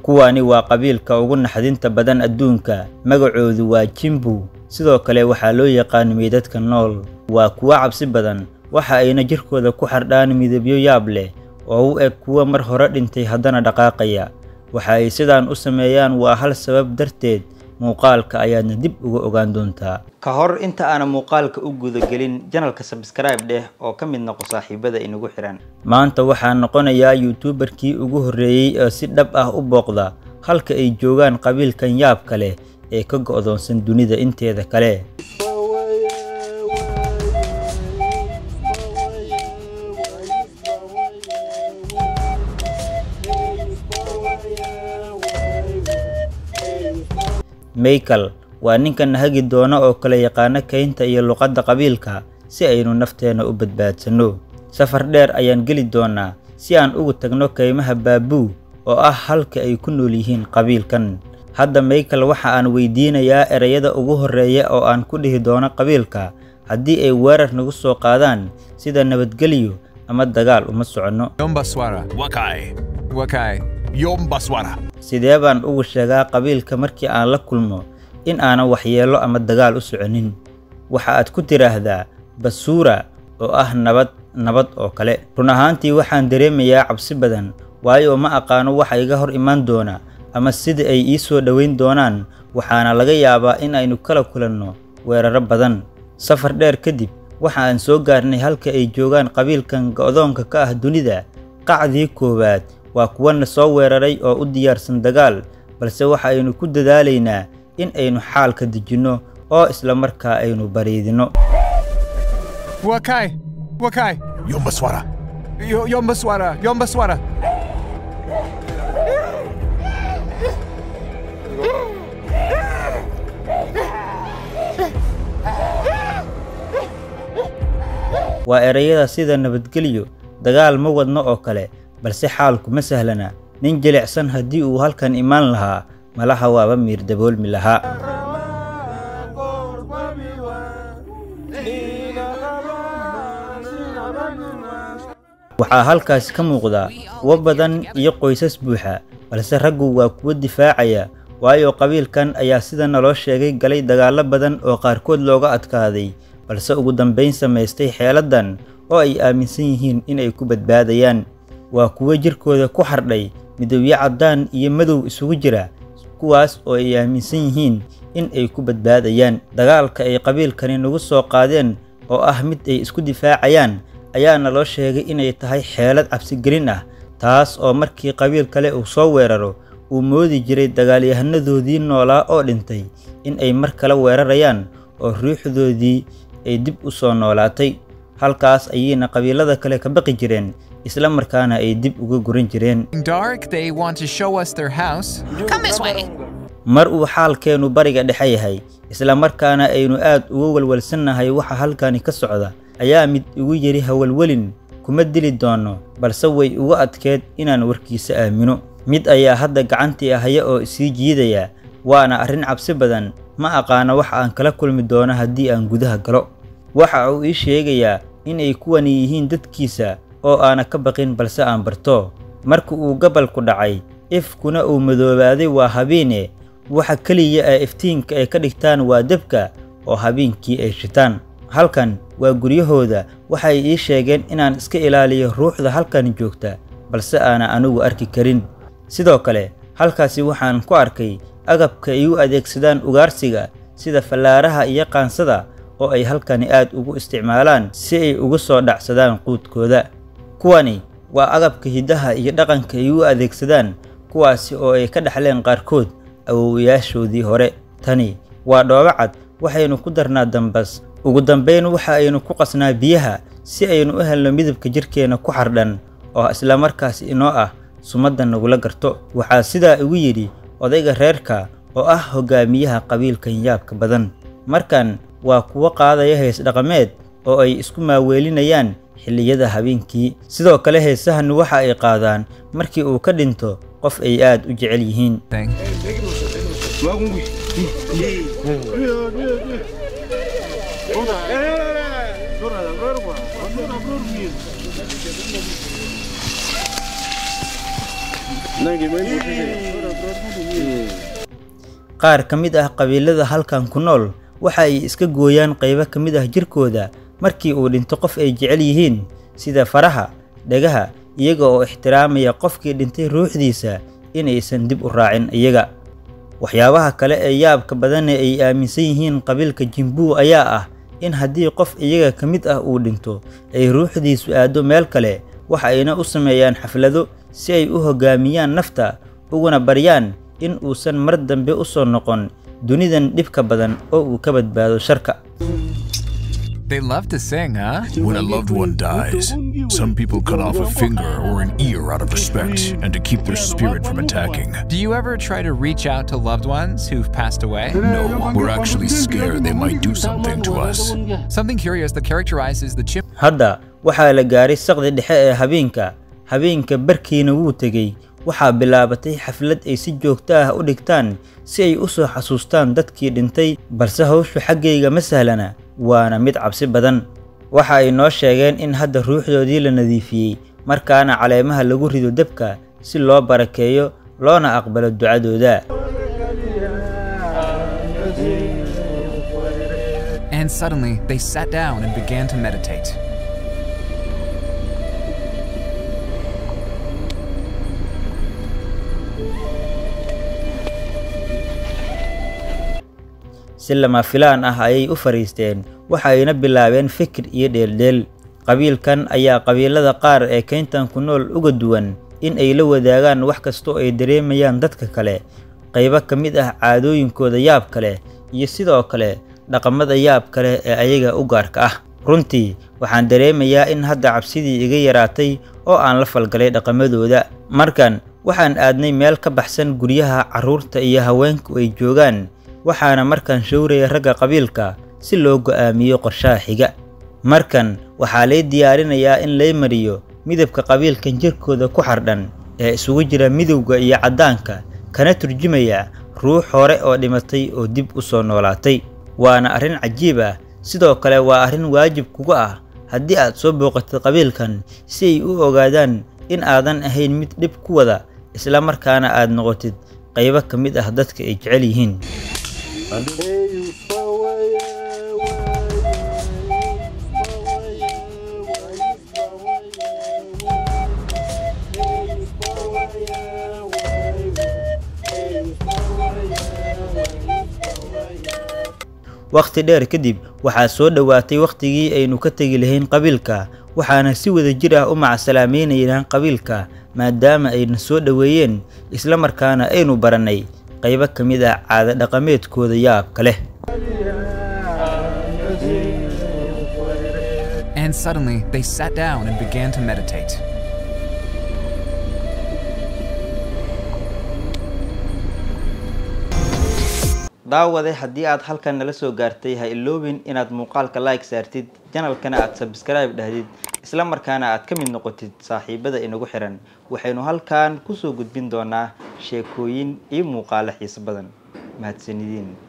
kuwani waa qabiilka ugu naxdinta badan adduunka magacoodu waa Jimbu sidoo kale waxa loo yaqaan meedadka nool waa kuwa cabsi badan waxa ayna jirkooda ku xardhaan midabyo yaab leh oo u eg kuwa mar hore dhintay haddana dhaqaaqaya waxa ay sidaan u sameeyaan waa hal sabab darteed muuqaalka ayaadna dib uga ogaan doontaa ka hor inta aan muuqaalka u guda gelin channelka subscribe dheh oo ka mid noqo saaxiibada inagu xiran maanta waxaan noqonayaa youtuberkii ugu horeeyay oo si dhab ah u booqda halka ay joogaan qabiilkan yaabka leh ee ka go'doonsan dunida inteeda kale Michael waa ninkan hagi doona oo kala yaqaan kaynta iyo luqadda qabiilka si aynu nafteena u badbaadsano safar dheer ayaan gali doonaa si aan ugu tagno kaymaha Baabu oo ah halka ay ku nool yihiin qabiilkan hadda Michael waxa aan weydiinayaa erayada ugu horeeya oo aan ku dhihi doono qabiilka haddii ay weerar nagu soo qaadaan sida nabadgelyo ama dagaal uma socono Yombaswara Wakai Yombaswara sidee baan ugu sheegaa qabiilka markii aan la kulmo in aanan waxyeelo ama dagaal u soconin waxa aad ku tiraahdaa Basura oo ah nabad oo kale run ahaantii waxaan dareemayaa cabsi badan waayo ma aqaano waxa iga hor imaan doona ama sida ay ii soo dhaweyn doonaan waxaana laga yaabaa in aynu kala kulanno weeraro badan safar dheer kadib waxa aan soo gaarnay halka ay joogaan qabiilkan go'doonka ka ah dunida qacdii koowaad waa kuwana soo weeraray oo u diyaarsan dagaal balse waxa aynu ku dadaalaynaa in aynu xaalka dejino oo isla markaa aynu bariidino Wakai Yombaswara waa erayada sida nabadgelyo dagaal ma wadno oo kale balse xaalku ma sahlana nin jilicsan haddii uu halkan imaan lahaa malaha waaba miir daboolmi lahaa waxaa halkaas ka muuqda kuwa badan iyo qoysas buuxa balse raggu waa kuwa difaacaya waayo qabiilkan ayaa sida naloo sheegay galay dagaalo badan oo qaarkood looga adkaaday balse ugu dambeyn samaystay xeeladan oo ay aaminsan yihiin in ay ku badbaadayaan waa kuwa jirkooda ku xardhay midabyo caddaan iyo madow isugu jira kuwaas oo ay aaminsan yihiin in ay ku badbaadayaan dagaalka ay qabiilkani nagu soo qaadeen oo ah mid ay isku difaacayaan ayaana loo sheegay inay tahay xeelad cabsigelin ah taas oo markii qabiil kale uu soo weeraro uu moodi jiray dagaalyahanadoodii noolaa oo dhintay in ay mar kale weerarayaan oo ruuxdoodii ay dib u soo noolaatay halkaas ayayna qabiilada kale ka baqi jireen isla markaana ay dib uga guran jireen mar uu xaalkeenu bariga dhexe yahay isla markaana aynu aad uga walwalsannahay waxa halkani ka socda ayaa mid igu yiri hawalwelin kuma dili doono balse way uga adkeed inaan warkiisa aamino mid ayaa hadda gacantii ahaya oo isii jiidaya waana arrin cabsi badan ma aqaano waxa aan kala kulmi doono haddii aan gudaha galo waxa uu ii sheegayaa inay kuwani yihiin dadkiisa oo aana ka baqin balse aan barto markii uu gabalku dhacay ifkuna uu madoobaaday waa habeene waxa kaliya ee iftiinka ay ka dhigtaan waa dabka oo habeenkii ay shitaan halkan waa guryahooda waxay ii sheegeen inaan iska ilaaliyo ruuxda halkan joogta balse aana anigu arki karin sidoo kale halkaasi waxaan ku arkay agabka ay u adeegsadaan ugaarsiga sida fallaaraha iyo qaansada oo ay halkani aad ugu isticmaalaan si ay ugu soo dhacsadaan quudkooda kuwani waa agabka hidaha iyo dhaqanka ay u adeegsadaan kuwaasi oo ay ka dhaxleen qaarkood awoowayaashoodii hore tani waa dhoobacad waxaynu ku darnaa dambas ugu dambeyn waxa aynu ku qasnaa biyaha si aynu u helno midabka jirkeena ku xardhan oo isla markaas inoo ah sumadda nagula garto waxaa sidaa igu yidhi odayga reerka oo ah hogaamiyaha qabiilkan yaabka badan markan waa kuwa qaadaya hees dhaqameed oo ay isku maaweelinayaan xilliyada habeenkii sidoo kale heesahan waxa ay qaadaan markii uu ka dhinto qof ay aad u jecel yihiin qaar ka mid ah qabiilada halkan ku nool waxa ay iska gooyaan qaybo ka mid ah jirkooda markii uu dhinto qof ay jecel yihiin sida faraha, dhagaha, iyaga oo ixtiraamaya qofkii dhintay ruuxdiisa inaysan dib u raacin iyaga. waxyaabaha kale ee yaabka badan ee ay aaminsan yihiin qabiilka Jimbu ayaa ah in haddii qof iyaga ka mid ah uu dhinto ay ruuxdiisu aado meel kale, waxa ayna u sameeyaan xaflado si ay u hoggaamiyaan nafta uguna baryaan in uusan mar dambe u soo noqon dunidan dhibka badan oo uu ka badbaado sharka. They love to sing, huh? When a loved one dies, some people cut off a finger or an ear out of respect and to keep their spirit from attacking. Do you ever try to reach out to loved ones who've passed away? No, we're actually scared they might do something to us. Something curious that characterizes the chimp. Hadda waxaa la gaaray saqdi dhexe ee habeenka barkiina wuu tegey. waxaa bilaabatay xaflad ay si joogto ah u dhigtaan si ay u soo xasuustaan dadkii dhintay, balse hawshu xaggayga ma sahlana, waana mid cabsi badan. waxa ay noo sheegeen in hadda ruuxdoodii la nadiifiyey, markaana caleemaha lagu rido dabka si loo barakeeyo loona aqbalo ducadooda. And suddenly they sat down and began to meditate. si lama filaan ah ayay u fariisteen, waxa ayna bilaabeen fikir iyo dheeldheel. qabiilkan ayaa qabiilada qaar ee keyntan ku nool uga duwan in ay la wadaagaan wax kasta oo ay dareemayaan dadka kale, qaybo ka mid ah caadooyinkooda yaab kale iyo sidoo kale dhaqamada yaab kale ee ayaga u gaarka ah. runtii waxaan dareemayaa in hadda cabsidii iga yaraatay oo aan la falgalay dhaqamadooda. markan waxaan aadnay meel ka baxsan guryaha carruurta iyo haweenku ay joogaan, waxaana markan showraya ragga qabiilka si loo go'aamiyo qorshaha xiga. markan waxaa lay diyaarinayaa in lay mariyo midabka qabiilkan jirkooda ku xardhan ee isugu jira midowga iyo caddaanka, kana turjumaya ruux hore oo dhimatay oo dib u soo noolaatay. waana arrin cajiib ah, sidoo kale waa arrin waajib kuga ah haddii aad soo booqatid qabiilkan si ay u ogaadaan in aadan ahayn mid dhib ku wada, isla markaana aad noqotid qaybo ka mid ah dadka ay jecel yihiin. waqti dheer kadib waxaa soo dhawaatay waqtigii aynu ka tagi lahayn qabiilka, waxaana si wada jir ah u macasalaameynayaan qabiilka maadaama ayna soo dhaweeyeen, isla markaana aynu baranay qaybo ka mid ah caado dhaqameedkooda yaabka leh. And suddenly they sat down and began to meditate. daawade haddii aad halkan nala soo gaartay ha iloobin inaad muuqaalka like saartid, channelkana aad subscribe dhahdid, isla markaana aad ka mid noqotid saaxiibada inagu xiran. waxaynu halkan ku soo gudbin doonaa sheekooyin iyo muuqaalo xiiso badan. mahadsanidin.